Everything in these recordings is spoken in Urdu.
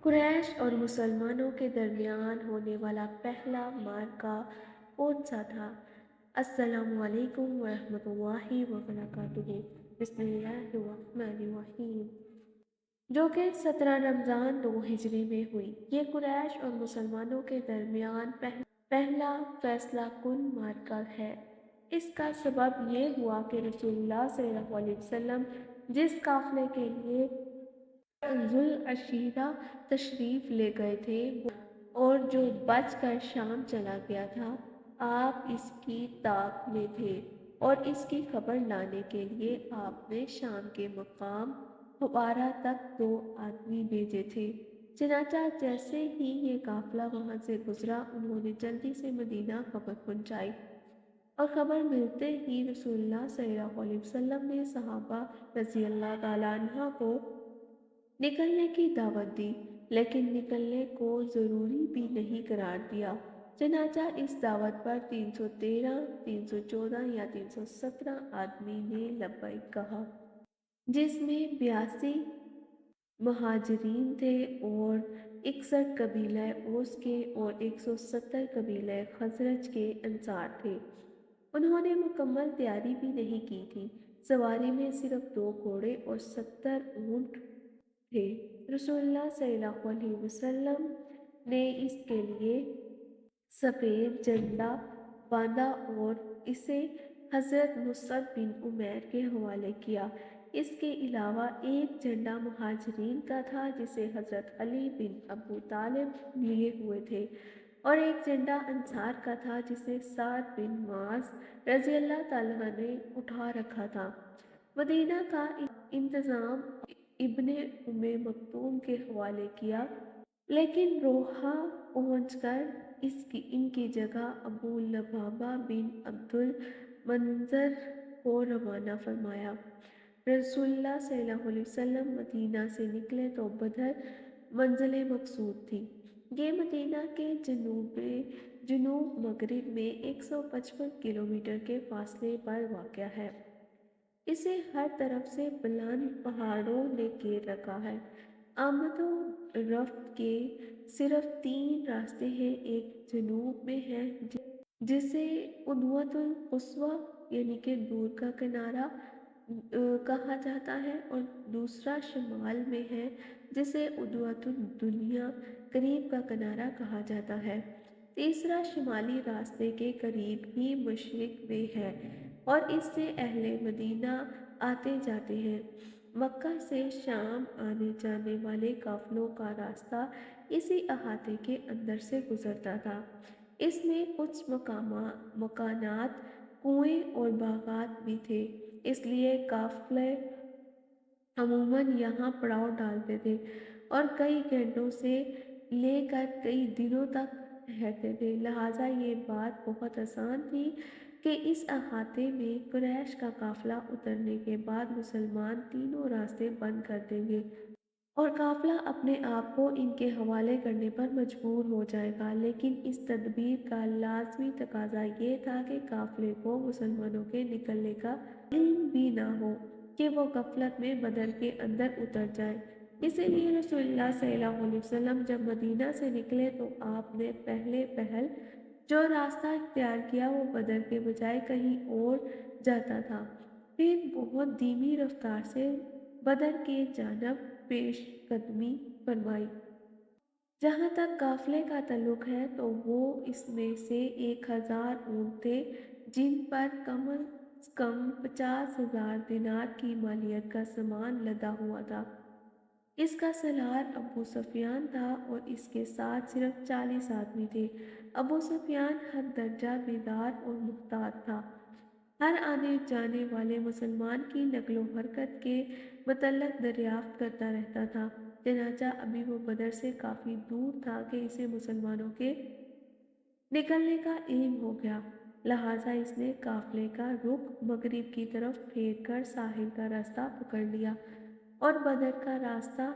قریش اور مسلمانوں کے درمیان ہونے والا پہلا معرکہ کون سا تھا؟ السلام علیکم ورحمۃ اللہ وبرکاتہ۔ بسم اللہ الرحمن الرحیم۔ جو کہ 17 رمضان 9 ہجری میں ہوئی۔ یہ قریش اور مسلمانوں کے درمیان پہلا فیصلہ کن معرکہ ہے۔ اس کا سبب یہ ہوا کہ رسول اللہ صلی اللہ علیہ وسلم جس قافلے کے لیے ذوالعشیرہ تشریف لے گئے تھے اور جو بچ کر شام چلا گیا تھا، آپ اس کی طاق میں تھے اور اس کی خبر لانے کے لیے آپ نے شام کے مقام حبارہ تک 2 آدمی بھیجے تھے۔ چنانچہ جیسے ہی یہ قافلہ وہاں سے گزرا، انہوں نے جلدی سے مدینہ خبر پہنچائی اور خبر ملتے ہی رسول اللہ صلی اللہ علیہ وسلم نے صحابہ رضی اللہ تعالیٰ عنہ کو نکلنے کی دعوت دی، لیکن نکلنے کو ضروری بھی نہیں قرار دیا۔ چنانچہ اس دعوت پر 313، 314 یا 317 آدمی نے لبیک کہا، جس میں 82 مہاجرین تھے اور 61 قبیلہ اوس کے اور 170 قبیلہ خزرج کے انصار تھے۔ انہوں نے مکمل تیاری بھی نہیں کی تھی۔ سواری میں صرف 2 گھوڑے اور 70 اونٹ تھے۔ رسول اللہ صلی اللہ علیہ وسلم نے اس کے لیے سفید جھنڈا باندھا اور اسے حضرت مصعب بن عمیر کے حوالے کیا۔ اس کے علاوہ ایک جھنڈا مہاجرین کا تھا جسے حضرت علی بن ابو طالب لیے ہوئے تھے، اور ایک جھنڈا انصار کا تھا جسے سعد بن معاذ رضی اللہ تعالیٰ نے اٹھا رکھا تھا۔ مدینہ کا انتظام ابن مکتوم کے حوالے کیا، لیکن روحہ پہنچ کر ان کی جگہ ابو لبابہ بن عبد المنذر کو روانہ فرمایا۔ رسول اللہ صلی اللہ علیہ وسلم مدینہ سے نکلے تو بدر منزل مقصود تھی۔ یہ مدینہ کے جنوب مغرب میں 155 کلومیٹر کے فاصلے پر واقع ہے۔ اسے ہر طرف سے بلند پہاڑوں نے گھیر رکھا ہے۔ آمد و رفت کے صرف 3 راستے ہیں۔ ایک جنوب میں ہے جسے عنوۃ القصویٰ یعنی کہ دور کا کنارہ کہا جاتا ہے، اور دوسرا شمال میں ہے جسے عنوۃ الدنیا قریب کا کنارہ کہا جاتا ہے۔ تیسرا شمالی راستے کے قریب ہی مشرق میں ہے اور اس سے اہل مدینہ آتے جاتے ہیں۔ مکہ سے شام آنے جانے والے قافلوں کا راستہ اسی احاطے کے اندر سے گزرتا تھا۔ اس میں کچھ مکانات کنویں اور باغات بھی تھے، اس لیے قافلے عموماً یہاں پڑاؤ ڈالتے تھے اور کئی گھنٹوں سے لے کر کئی دنوں تک ٹھہرتے تھے۔ لہٰذا یہ بات بہت آسان تھی کہ اس احاطے میں قریش کا قافلہ اترنے کے بعد مسلمان تینوں راستے بند کر دیں گے اور قافلہ اپنے آپ کو ان کے حوالے کرنے پر مجبور ہو جائے گا۔ لیکن اس تدبیر کا لازمی تقاضا یہ تھا کہ قافلے کو مسلمانوں کے نکلنے کا علم بھی نہ ہو کہ وہ غفلت میں بدر کے اندر اتر جائیں۔ اسی لیے رسول اللہ صلی اللہ علیہ وسلم جب مدینہ سے نکلے تو آپ نے پہل جو راستہ اختیار کیا وہ بدر کے بجائے کہیں اور جاتا تھا، پھر بہت دھیمی رفتار سے بدر کے جانب پیش قدمی فرمائی۔ جہاں تک قافلے کا تعلق ہے تو وہ اس میں سے 1000 اونٹ تھے جن پر کم از کم 50,000 دینار کی مالیت کا سامان لدا ہوا تھا۔ اس کا سالار ابو سفیان تھا اور اس کے ساتھ صرف 40 آدمی تھے۔ ابو سفیان حد درجہ بیدار اور محتاط تھا، ہر آنے جانے والے مسلمان کی نقل و حرکت کے متعلق دریافت کرتا رہتا تھا۔ چنانچہ ابھی وہ بدر سے کافی دور تھا کہ اسے مسلمانوں کے نکلنے کا علم ہو گیا، لہٰذا اس نے قافلے کا رخ مغرب کی طرف پھیر کر ساحل کا راستہ پکڑ لیا اور بدر کا راستہ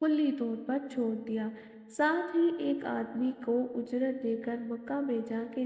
کلی طور پر چھوڑ دیا۔ ساتھ ہی ایک آدمی کو اجرت دے کر مکہ بھیجا کہ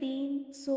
300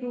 2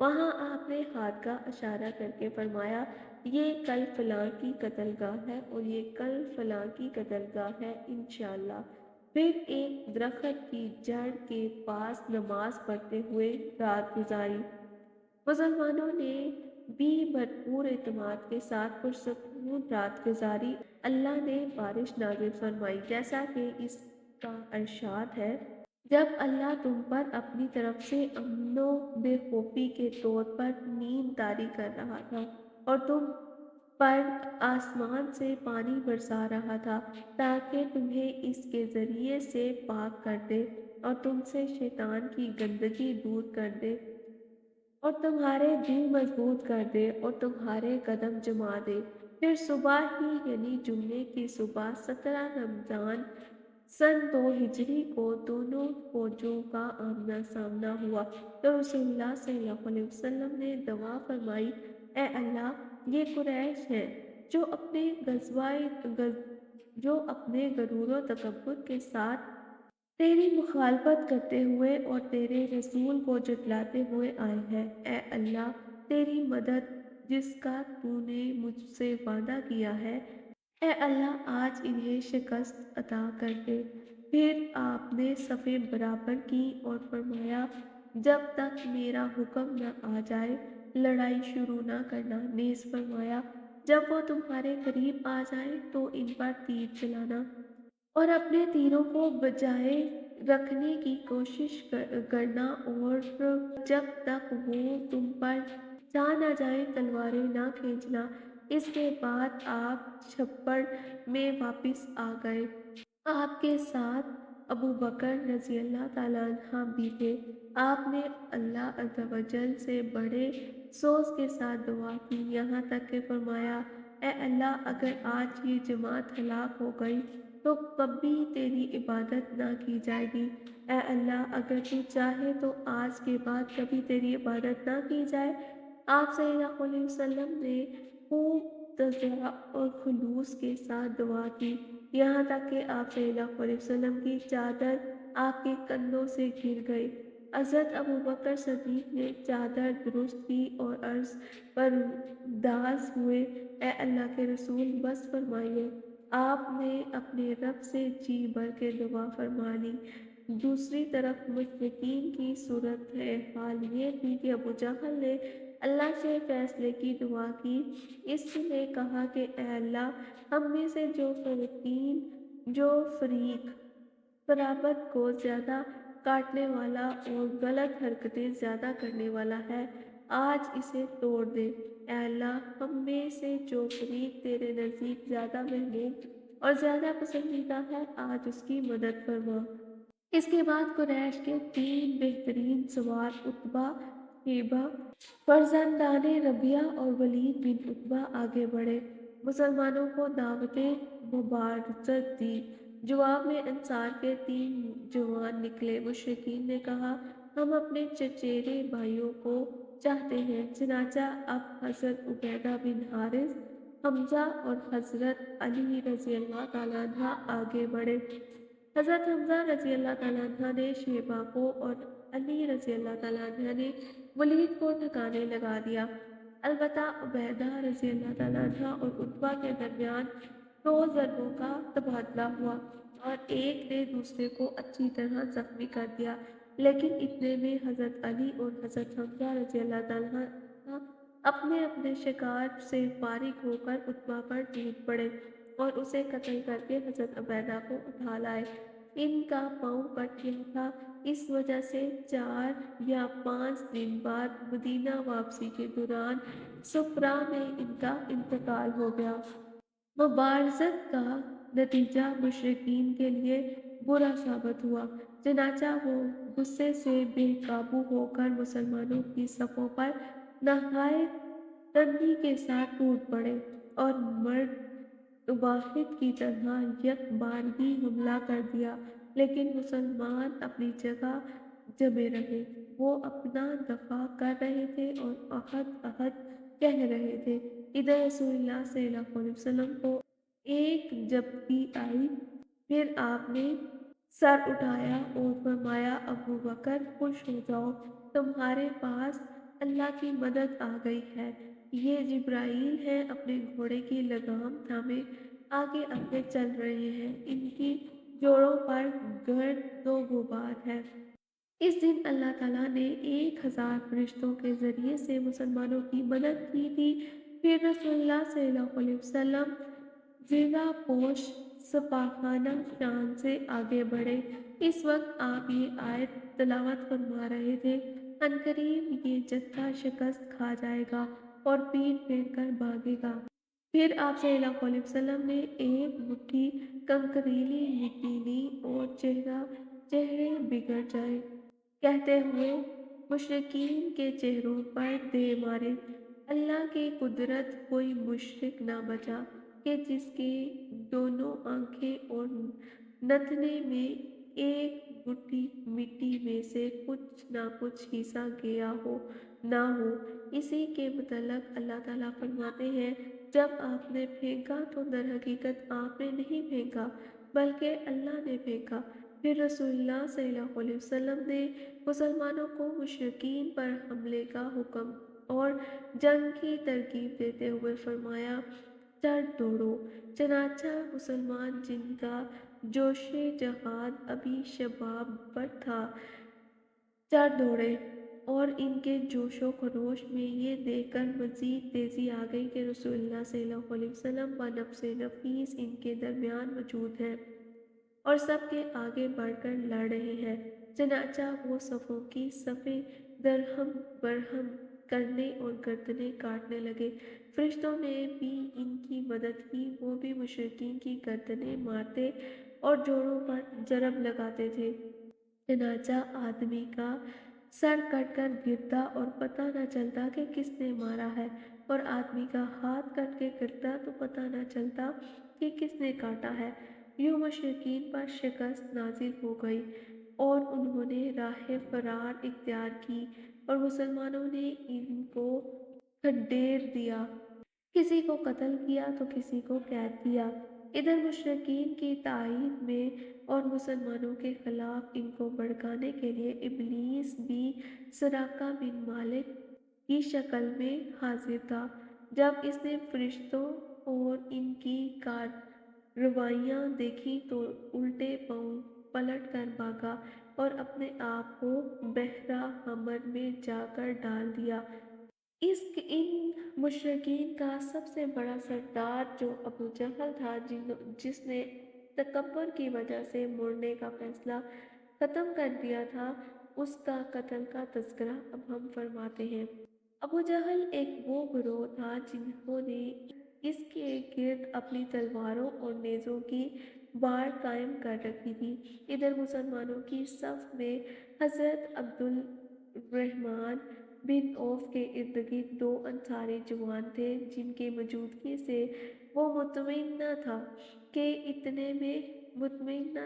وہاں آپ نے ہاتھ کا اشارہ کر کے فرمایا یہ کل فلاں کی قتل گاہ ہے اور یہ کل فلاں کی قتل گاہ ہے انشاءاللہ۔ پھر ایک درخت کی جڑ کے پاس نماز پڑھتے ہوئے رات گزاری۔ مسلمانوں نے بھی بھرپور اعتماد کے ساتھ پرسکون رات گزاری۔ اللہ نے بارش نازل فرمائی، جیسا کہ اس کا ارشاد ہے، جب اللہ تم پر اپنی طرف سے امن و بے خوفی کے طور پر نیند طاری کر رہا تھا اور تم پر آسمان سے پانی برسا رہا تھا تاکہ تمہیں اس کے ذریعے سے پاک کر دے اور تم سے شیطان کی گندگی دور کر دے اور تمہارے دل مضبوط کر دے اور تمہارے قدم جما دے۔ پھر صبح ہی یعنی جمعے کی صبح 17 رمضان سن 2 ہجری کو دونوں فوجوں کا آمنا سامنا ہوا تو رسول اللہ صلی اللہ علیہ وسلم نے دعا فرمائی، اے اللہ یہ قریش ہیں جو اپنے غرور و تکبر کے ساتھ تیری مخالفت کرتے ہوئے اور تیرے رسول کو جھٹلاتے ہوئے آئے ہیں۔ اے اللہ تیری مدد جس کا تو نے مجھ سے وعدہ کیا ہے، اے اللہ آج انہیں شکست عطا کر دے۔ پھر آپ نے صفیں برابر کی اور فرمایا جب تک میرا حکم نہ آ جائے لڑائی شروع نہ کرنا، نیز فرمایا جب وہ تمہارے قریب آ جائیں تو ان پر تیر چلانا اور اپنے تیروں کو بجائے رکھنے کی کوشش کرنا اور جب تک وہ تم پر جا نہ جائیں تلواریں نہ کھینچنا۔ اس کے بعد آپ چھپڑ میں واپس آ گئے۔ آپ کے ساتھ ابو بکر رضی اللہ تعالیٰ عنہ بھی تھے۔ آپ نے اللہ عز و جل سے بڑے سوز کے ساتھ دعا کی، یہاں تک کہ فرمایا اے اللہ اگر آج یہ جماعت ہلاک ہو گئی تو کبھی تیری عبادت نہ کی جائے گی۔ اے اللہ اگر تو چاہے تو آج کے بعد کبھی تیری عبادت نہ کی جائے۔ آپ صلی اللہ علیہ وسلم نے خوب تضرع اور خلوص کے ساتھ دعا کی، یہاں تک کہ آپ صلی اللہ علیہ وسلم کی چادر آپ کے کندھوں سے گر گئی۔ حضرت ابوبکر صدیق نے چادر درست کی اور عرض پرداز ہوئے، اے اللہ کے رسول بس فرمائیے۔ آپ نے اپنے رب سے جی بھر کے دعا فرما لی۔ دوسری طرف مشرکین کی صورت حال یہ تھی کہ ابو جہل نے اللہ سے فیصلے کی دعا کی۔ اس نے کہا کہ اے اللہ ہم میں سے جو فریق قرابت کو زیادہ کاٹنے والا اور غلط حرکتیں زیادہ کرنے والا ہے آج اسے توڑ دے۔ اے اللہ ہم میں سے جو فریق تیرے نزدیک زیادہ محبوب اور زیادہ پسندیدہ ہے آج اس کی مدد فرما۔ اس کے بعد قریش کے 3 بہترین سوار عتبہ، شیبہ فرزندان ربیعہ اور ولید بن عتبہ آگے بڑھے، مسلمانوں کو دعوت مبارزت دی۔ جواب میں انصار کے 3 جوان نکلے۔ مشرکین نے کہا ہم اپنے چچیرے بھائیوں کو چاہتے ہیں، چنانچہ اب حضرت عبیدہ بن حارث، حمزہ اور حضرت علی رضی اللہ تعالیٰ عنہ آگے بڑھے۔ حضرت حمزہ رضی اللہ تعالیٰ عنہ نے شیبہ کو اور علی رضی اللہ تعالیٰ عنہ نے ولید کو ٹھکانے لگا دیا۔ البتہ عبیدہ رضی اللہ تعالیٰ عنہ اور عتبہ کے درمیان 2 ضربوں کا تبادلہ ہوا اور ایک نے دوسرے کو اچھی طرح زخمی کر دیا، لیکن اتنے میں حضرت علی اور حضرت حمزہ رضی اللہ تعالیٰ عنہ اپنے اپنے شکار سے فارغ ہو کر عتبہ پر ٹوٹ پڑے اور اسے قتل کر کے حضرت عبیدہ کو اٹھا لائے۔ ان کا پاؤں کٹ گیا تھا، اس وجہ سے 4 یا 5 دن بعد مدینہ واپسی کے دوران صفرا میں ان کا انتقال ہو گیا۔ مبارزت کا نتیجہ مشرکین کے لیے برا ثابت ہوا، چنانچہ وہ غصے سے بے قابو ہو کر مسلمانوں کی صفوں پر نہایت تندی کے ساتھ ٹوٹ پڑے اور مرد واحد کی طرح یک بارگی حملہ کر دیا، لیکن مسلمان اپنی جگہ جمے رہے۔ وہ اپنا دفاع کر رہے تھے اور احد احد کہہ رہے تھے۔ ادھر رسول اللہ صلی اللہ علیہ وسلم کو ایک جھپکی آئی، پھر آپ نے سر اٹھایا اور فرمایا ابو بکر خوش ہو جاؤ، تمہارے پاس اللہ کی مدد آ گئی ہے۔ یہ جبرائیل ہیں، اپنے گھوڑے کی لگام تھامے آگے آگے چل رہے ہیں، ان کی جوڑوں پر گرد و غبار ہے۔ اس دن اللہ تعالیٰ نے 1000 فرشتوں کے ذریعے سے مسلمانوں کی مدد کی تھی۔ پھر رسول اللہ صلی اللہ علیہ وسلم زرہ پوش سپاہانہ شان سے آگے بڑھے۔ اس وقت آپ یہ آیت تلاوت فرما رہے تھے: عنقریب یہ جتھا شکست کھا جائے گا اور پیٹ پھیر کر بھاگے گا۔ پھر آپ صلی اللہ علیہ وسلم نے ایک مٹھی کنکریلی مٹی لی اور چہرے بگڑ جائے کہتے ہوئے مشرکین کے چہروں پر دے مارے۔ اللہ کی قدرت، کوئی مشرک نہ بچا کہ جس کے دونوں آنکھیں اور نتنے میں ایک مٹھی مٹی میں سے کچھ نہ کچھ حصہ گیا ہو نہ ہو۔ اسی کے متعلق اللہ تعالیٰ فرماتے ہیں: جب آپ نے پھینکا تو در حقیقت آپ نے نہیں پھینکا بلکہ اللہ نے پھینکا۔ پھر رسول اللہ صلی اللہ علیہ وسلم نے مسلمانوں کو مشرکین پر حملے کا حکم اور جنگ کی ترغیب دیتے ہوئے فرمایا: چڑھ دوڑو۔ چنانچہ مسلمان، جن کا جوش جہاد ابھی شباب پر تھا، چڑھ دوڑے، اور ان کے جوش و خروش میں یہ دیکھ کر مزید تیزی آ گئی کہ رسول اللہ صلی اللہ علیہ وسلم و نفس نفیس ان کے درمیان موجود ہیں اور سب کے آگے بڑھ کر لڑ رہے ہیں۔ چنانچہ وہ صفوں کی صفیں درہم برہم کرنے اور گردنیں کاٹنے لگے۔ فرشتوں نے بھی ان کی مدد کی، وہ بھی مشرکین کی گردنیں مارتے اور جوڑوں پر ضرب لگاتے تھے۔ چنانچہ آدمی کا سر کٹ کر گرتا اور پتہ نہ چلتا کہ کس نے مارا ہے، اور آدمی کا ہاتھ کٹ کے گرتا تو پتہ نہ چلتا کہ کس نے کاٹا ہے۔ یوں مشرکین پر شکست نازل ہو گئی اور انہوں نے راہ فرار اختیار کی اور مسلمانوں نے ان کو کھنڈیر دیا، کسی کو قتل کیا تو کسی کو قید کیا۔ ادھر مشرکین کی تائید میں اور مسلمانوں کے خلاف ان کو بھڑکانے کے لیے ابلیس بھی سراقہ بن مالک کی شکل میں حاضر تھا۔ جب اس نے فرشتوں اور ان کی کارروائیاں دیکھیں تو الٹے پاؤں پلٹ کر بھاگا اور اپنے آپ کو بحر حمر میں جا کر ڈال دیا۔ ان مشرکین کا سب سے بڑا سردار جو ابو جہل تھا، جس نے تکبر کی وجہ سے مرنے کا فیصلہ ختم کر دیا تھا، اس کا قتل کا تذکرہ اب ہم فرماتے ہیں۔ ابو جہل ایک وہ گروہ تھا جنہوں نے اس کے گرد اپنی تلواروں اور نیزوں کی باڑ قائم کر رکھی تھی۔ ادھر مسلمانوں کی صف میں حضرت عبد الرحمن بن عوف کے ارد گرد 2 انصاری جوان تھے، جن کی موجودگی سے وہ مطمئن نہ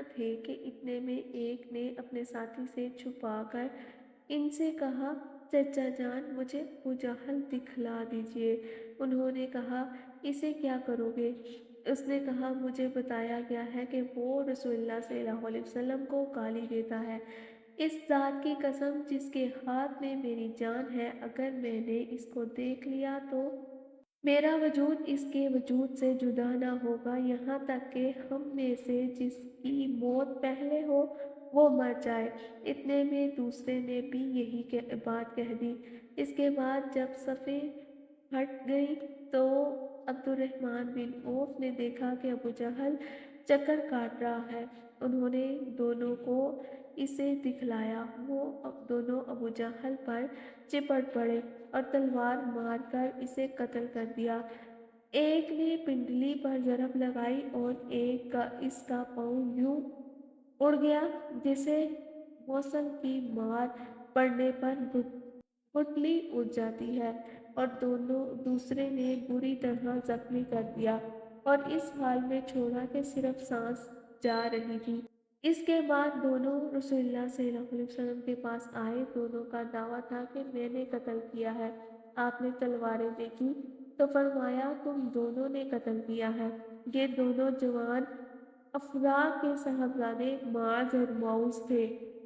تھے کہ اتنے میں ایک نے اپنے ساتھی سے چھپا کر ان سے کہا: چچا جان، مجھے ابو جہل دکھلا دیجیے۔ انہوں نے کہا: اسے کیا کرو گے؟ اس نے کہا: مجھے بتایا گیا ہے کہ وہ رسول اللہ صلی اللہ علیہ وسلم کو گالی دیتا ہے۔ اس ذات کی قسم جس کے ہاتھ میں میری جان ہے، اگر میں نے اس کو دیکھ لیا تو میرا وجود اس کے وجود سے جدا نہ ہوگا، یہاں تک کہ ہم میں سے جس کی موت پہلے ہو وہ مر جائے۔ اتنے میں دوسرے نے بھی یہی بات کہہ دی۔ اس کے بعد جب صفیں ہٹ گئیں تو عبد الرحمن بن عوف نے دیکھا کہ ابو جہل چکر کاٹ رہا ہے۔ انہوں نے دونوں کو اسے دکھلایا۔ وہ دونوں ابو جہل پر چپٹ پڑے اور تلوار مار کر اسے قتل کر دیا۔ ایک نے پنڈلی پر ضرب لگائی اور ایک کا اس کا پاؤں یوں اڑ گیا جیسے موصل کی مار پڑنے پر گٹھلی اڑ جاتی ہے، اور دوسرے نے بری طرح زخمی کر دیا اور اس حال میں چھوڑا کہ صرف سانس جا رہی تھی۔ اس کے بعد دونوں رسول اللہ صلی اللہ علیہ وسلم کے پاس آئے۔ دونوں کا دعویٰ تھا کہ میں نے قتل کیا ہے۔ آپ نے تلواریں دیکھی تو فرمایا: تم دونوں نے قتل کیا ہے۔ یہ دونوں جوان افراء کے صاحبزادے معاذ اور معوذ تھے۔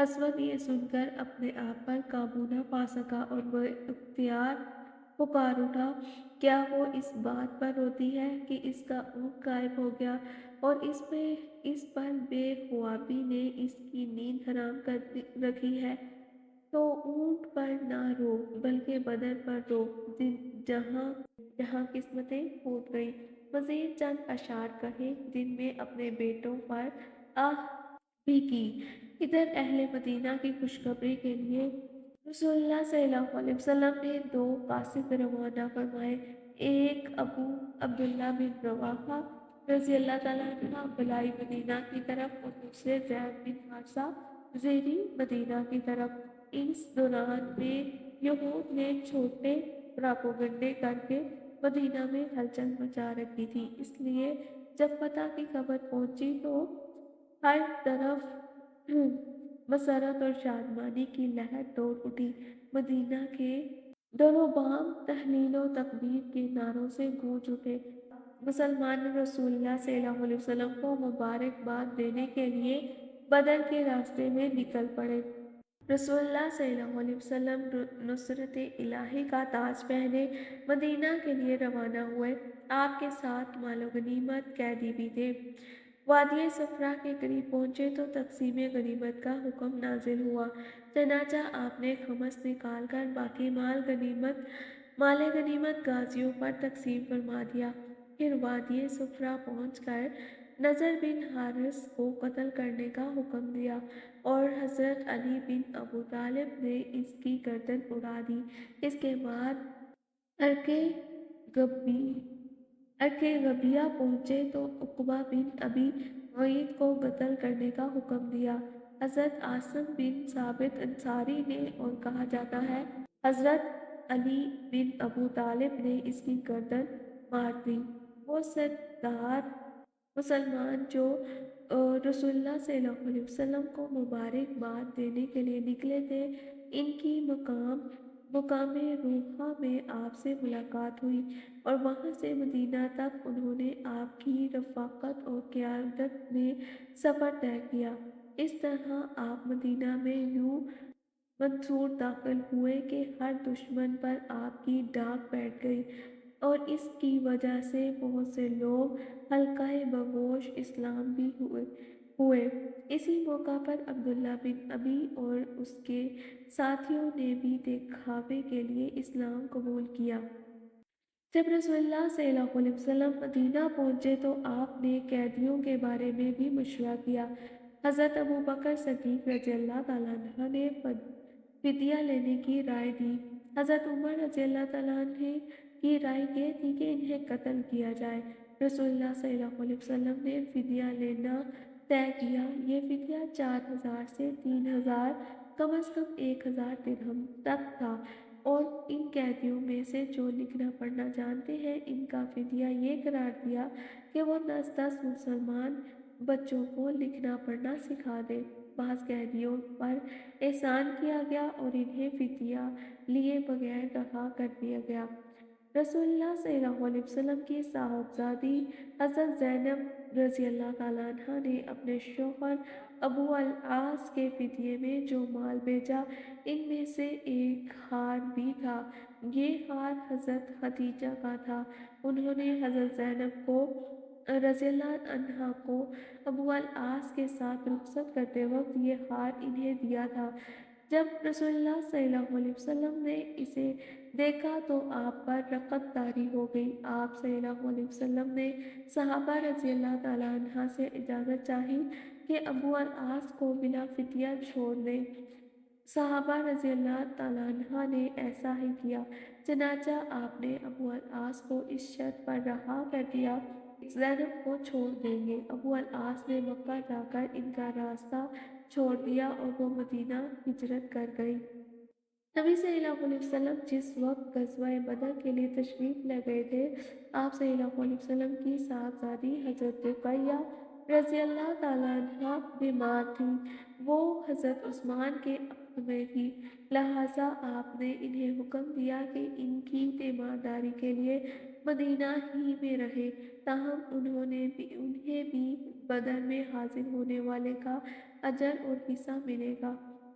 حسود یہ سن کر اپنے آپ پر قابو نہ پا سکا اور وہ اختیار پکار اٹھا، کیا وہ اس بات پر روتی ہے کہ اس کا اونٹ غائب ہو گیا اور اس پر بے خوابی نے اس کی نیند حرام کر رکھی ہے؟ تو اونٹ پر نہ رو بلکہ بدر پر رو، جہاں جہاں قسمتیں پھوٹ گئیں۔ مزید چند اشعار کہے جن میں اپنے بیٹوں پر آہ بھی کی۔ ادھر اہل مدینہ کی خوشخبری کے لیے رسول اللہ صلی اللہ علیہ وسلم نے دو قاصد روانہ فرمائے، ایک ابو عبداللہ بن رواحہ رضی اللہ تعالیٰ عنہ بلائی مدینہ کی طرف اور دوسرے زید بن حارثہ زیری مدینہ کی طرف۔ اس دوران میں یہود نے چھوٹے پراپوگنڈے کر کے مدینہ میں ہلچل مچا رکھی تھی، اس لیے جب فتح کی خبر پہنچی تو ہر طرف مسرت اور شادمانی کی لہر دوڑ اٹھی۔ مدینہ کے دونوں بام تہلیل و تکبیر کے نعروں سے گونج اٹھے۔ مسلمان رسول اللہ صلی اللہ علیہ وسلم کو مبارکباد دینے کے لیے بدر کے راستے میں نکل پڑے۔ رسول اللہ صلی اللہ علیہ وسلم نصرت الہی کا تاج پہنے مدینہ کے لیے روانہ ہوئے۔ آپ کے ساتھ مال و غنیمت، قیدی بھی تھے۔ وادی صفرا کے قریب پہنچے تو تقسیم غنیمت کا حکم نازل ہوا، چنانچہ آپ نے خمس نکال کر باقی مال غنیمت غازیوں پر تقسیم فرما دیا۔ پھر وادی صفرا پہنچ کر نضر بن حارث کو قتل کرنے کا حکم دیا اور حضرت علی بن ابو طالب نے اس کی گردن اڑا دی۔ اس کے بعد ارکے غبیہ پہنچے تو عقبہ بن ابی معیط کو قتل کرنے کا حکم دیا۔ حضرت عاصم بن ثابت انصاری نے اور کہا جاتا ہے حضرت علی بن ابو طالب نے اس کی گردن مار دی۔ وہ سردار مسلمان جو رسول اللہ صلی اللہ علیہ وسلم کو مبارکباد دینے کے لیے نکلے تھے، ان کی مقام روحہ میں آپ سے ملاقات ہوئی اور وہاں سے مدینہ تک انہوں نے آپ کی رفاقت اور قیادت میں سفر طے کیا۔ اس طرح آپ مدینہ میں یوں منصور داخل ہوئے کہ ہر دشمن پر آپ کی ڈاک بیٹھ گئی اور اس کی وجہ سے بہت سے لوگ حلقہ بگوش اسلام بھی ہوئے۔ اسی موقع پر عبداللہ بن ابی اور اس کے ساتھیوں نے بھی دکھاوے کے لیے اسلام قبول کیا۔ جب رسول اللہ صلی اللہ علیہ وسلم مدینہ پہنچے تو آپ نے قیدیوں کے بارے میں بھی مشورہ کیا۔ حضرت ابوبکر صدیق رضی اللہ تعالیٰ عنہ نے فدیہ لینے کی رائے دی۔ حضرت عمر رضی اللہ تعالیٰ عنہ کی رائے یہ تھی کہ انہیں قتل کیا جائے۔ رسول اللہ صلی اللہ علیہ وسلم نے فدیہ لینا طے کیا۔ یہ فدیہ 4000 سے 3000 کم از کم 1000 درہم تک تھا اور ان قیدیوں میں سے جو لکھنا پڑھنا جانتے ہیں ان کا فدیہ یہ قرار دیا کہ وہ 10 مسلمان بچوں کو لکھنا پڑھنا سکھا دیں۔ بعض قیدیوں پر احسان کیا گیا اور انہیں فدیہ لیے بغیر رہا کر دیا گیا۔ رسول اللہ صلی اللہ علیہ وسلم کی صاحبزادی حضرت زینب رضی اللہ تعالیٰ عنہ نے اپنے شوہر ابو العاص کے فدیے میں جو مال بھیجا ان میں سے ایک ہار بھی تھا۔ یہ ہار حضرت خدیجہ کا تھا۔ انہوں نے حضرت زینب کو رضی اللہ عنہا کو ابو العاص کے ساتھ رخصت کرتے وقت یہ ہار انہیں دیا تھا۔ جب رسول اللہ صلی اللہ علیہ وسلم نے اسے دیکھا تو آپ پر رقت طاری ہو گئی۔ آپ صلی اللہ علیہ وسلم نے صحابہ رضی اللہ تعالیٰ عنہ سے اجازت چاہی کہ ابو العاص کو بلا فدیہ چھوڑ دیں۔ صحابہ رضی اللہ تعالیٰ عنہ نے ایسا ہی کیا، چنانچہ آپ نے ابو العاص کو اس شرط پر رہا کر دیا زینب کو چھوڑ دیں گے۔ ابو العاص نے مکہ جا کر ان کا راستہ چھوڑ دیا اور وہ مدینہ ہجرت کر گئی۔ نبی صلی اللہ علیہ وسلم جس وقت غزوہ بدر کے لیے تشریف لے گئے تھے، آپ صلی اللہ علیہ وسلم کی صاحبزادی حضرت رقیہ رضی اللہ تعالیٰ عنہا بیمار تھیں۔ وہ حضرت عثمان کے عقد میں تھی، لہٰذا آپ نے انہیں حکم دیا کہ ان کی تیمارداری کے لیے مدینہ ہی میں رہیں، تاہم انہیں بھی بدر میں حاضر ہونے والے کا اجر اور حصہ ملے گا۔